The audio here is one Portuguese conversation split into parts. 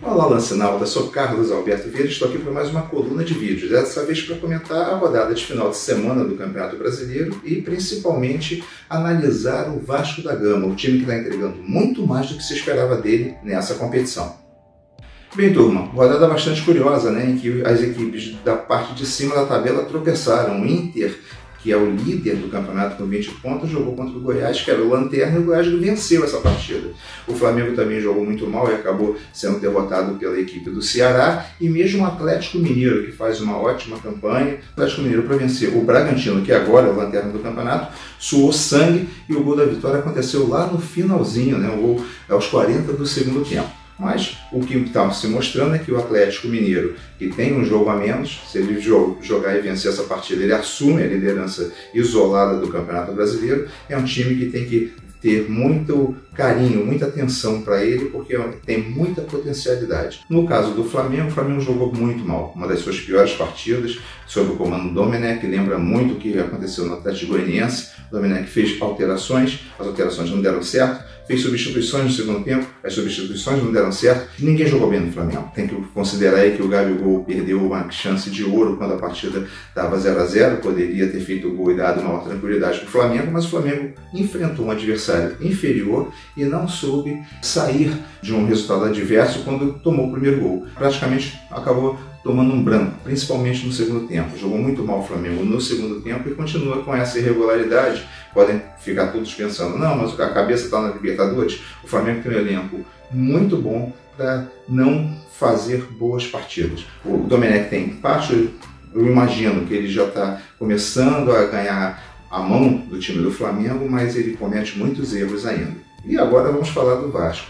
Olá, Lancinalda, sou Carlos Alberto Vieira e estou aqui para mais uma coluna de vídeos, dessa vez para comentar a rodada de final de semana do Campeonato Brasileiro e principalmente analisar o Vasco da Gama, o time que está entregando muito mais do que se esperava dele nessa competição. Bem, turma, rodada bastante curiosa, né, em que as equipes da parte de cima da tabela tropeçaram. O Inter, que é o líder do campeonato com 20 pontos, jogou contra o Goiás, que era o lanterna, e o Goiás venceu essa partida. O Flamengo também jogou muito mal e acabou sendo derrotado pela equipe do Ceará, e mesmo o Atlético Mineiro, que faz uma ótima campanha, o Atlético Mineiro para vencer o Bragantino, que agora é o lanterna do campeonato, suou sangue, e o gol da vitória aconteceu lá no finalzinho, né, o gol aos 40 do segundo tempo. Mas o que está se mostrando é que o Atlético Mineiro, que tem um jogo a menos, se ele jogar e vencer essa partida, ele assume a liderança isolada do Campeonato Brasileiro. É um time que tem que ter muito carinho, muita atenção para ele, porque tem muita potencialidade. No caso do Flamengo, o Flamengo jogou muito mal, uma das suas piores partidas, sob o comando do Domenech, lembra muito o que aconteceu no Atlético Goianiense. O Domenech fez alterações, as alterações não deram certo, fez substituições no segundo tempo, as substituições não deram certo, ninguém jogou bem no Flamengo. Tem que considerar aí que o Gabigol perdeu uma chance de ouro quando a partida estava 0 a 0, poderia ter feito o gol e dado maior tranquilidade para o Flamengo, mas o Flamengo enfrentou um adversário inferior e não soube sair de um resultado adverso quando tomou o primeiro gol. Praticamente acabou tomando um branco, principalmente no segundo tempo. Jogou muito mal o Flamengo no segundo tempo e continua com essa irregularidade. Podem ficar todos pensando, não, mas a cabeça está na Libertadores. O Flamengo tem um elenco muito bom para não fazer boas partidas. O Domenech tem parte, eu imagino que ele já está começando a ganhar a mão do time do Flamengo, mas ele comete muitos erros ainda. E agora vamos falar do Vasco.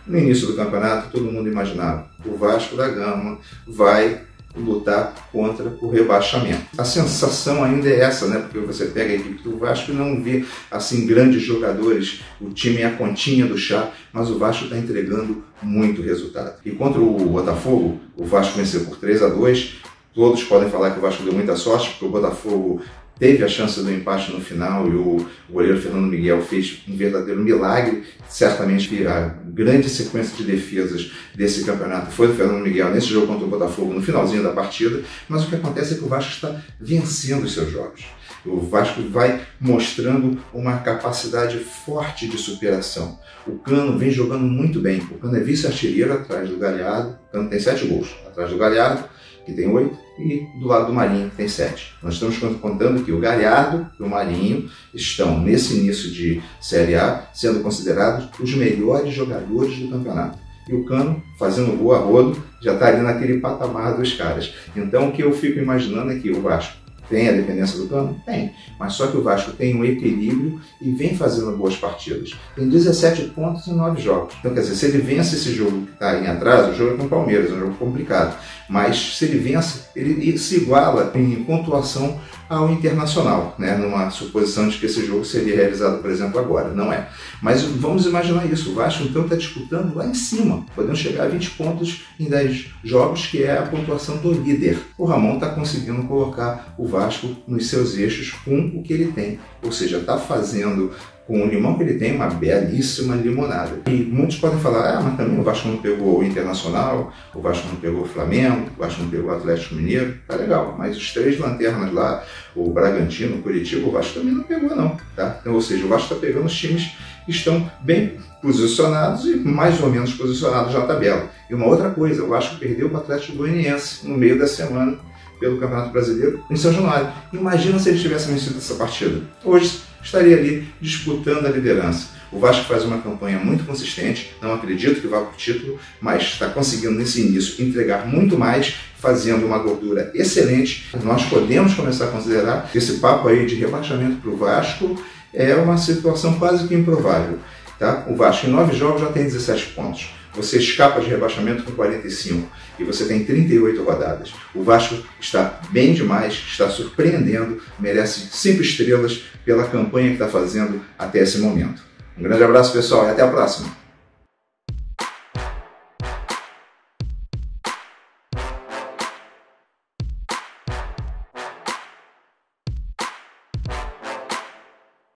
No início do campeonato, todo mundo imaginava o Vasco da Gama vai lutar contra o rebaixamento. A sensação ainda é essa, né? Porque você pega a equipe do Vasco e não vê assim grandes jogadores, o time é a continha do chá, mas o Vasco está entregando muito resultado. E contra o Botafogo, o Vasco venceu por 3 a 2. Todos podem falar que o Vasco deu muita sorte, porque o Botafogo teve a chance do empate no final e o goleiro Fernando Miguel fez um verdadeiro milagre. Certamente que a grande sequência de defesas desse campeonato foi do Fernando Miguel nesse jogo contra o Botafogo no finalzinho da partida, mas o que acontece é que o Vasco está vencendo os seus jogos. O Vasco vai mostrando uma capacidade forte de superação. O Cano vem jogando muito bem. O Cano é vice-artilheiro atrás do Galhardo. O Cano tem 7 gols atrás do Galhardo, que tem 8, e do lado do Marinho, que tem 7. Nós estamos contando que o Galhardo e o Marinho estão, nesse início de Série A, sendo considerados os melhores jogadores do campeonato. E o Cano, fazendo gol a rodo, já está ali naquele patamar dos caras. Então, o que eu fico imaginando é que o Vasco tem a dependência do Cano? Tem. Mas só que o Vasco tem um equilíbrio e vem fazendo boas partidas. Tem 17 pontos em 9 jogos. Então, quer dizer, se ele vence esse jogo que está em atraso, o jogo é com o Palmeiras, é um jogo complicado. Mas se ele vence, ele se iguala em pontuação ao Internacional, né? Numa suposição de que esse jogo seria realizado, por exemplo, agora. Não é. Mas vamos imaginar isso. O Vasco, então, está disputando lá em cima, podendo chegar a 20 pontos em 10 jogos, que é a pontuação do líder. O Ramon está conseguindo colocar o Vasco nos seus eixos com o que ele tem. Ou seja, está fazendo com o limão que ele tem uma belíssima limonada. E muitos podem falar, mas também o Vasco não pegou o Internacional, o Vasco não pegou o Flamengo, o Vasco não pegou o Atlético Mineiro. Tá legal, mas os 3 lanternas lá, o Bragantino, o Curitiba, o Vasco também não pegou não, tá? Então, ou seja, o Vasco está pegando os times que estão bem posicionados e mais ou menos posicionados na tabela. E uma outra coisa, o Vasco perdeu para o Atlético Goianiense no meio da semana pelo Campeonato Brasileiro em São Januário. Imagina se ele tivesse vencido essa partida. Hoje estaria ali disputando a liderança. O Vasco faz uma campanha muito consistente, não acredito que vá para o título, mas está conseguindo nesse início entregar muito mais, fazendo uma gordura excelente. Nós podemos começar a considerar que esse papo aí de rebaixamento para o Vasco é uma situação quase que improvável. Tá? O Vasco em 9 jogos já tem 17 pontos. Você escapa de rebaixamento com 45 e você tem 38 rodadas. O Vasco está bem demais, está surpreendendo, merece 5 estrelas pela campanha que está fazendo até esse momento. Um grande abraço, pessoal, e até a próxima!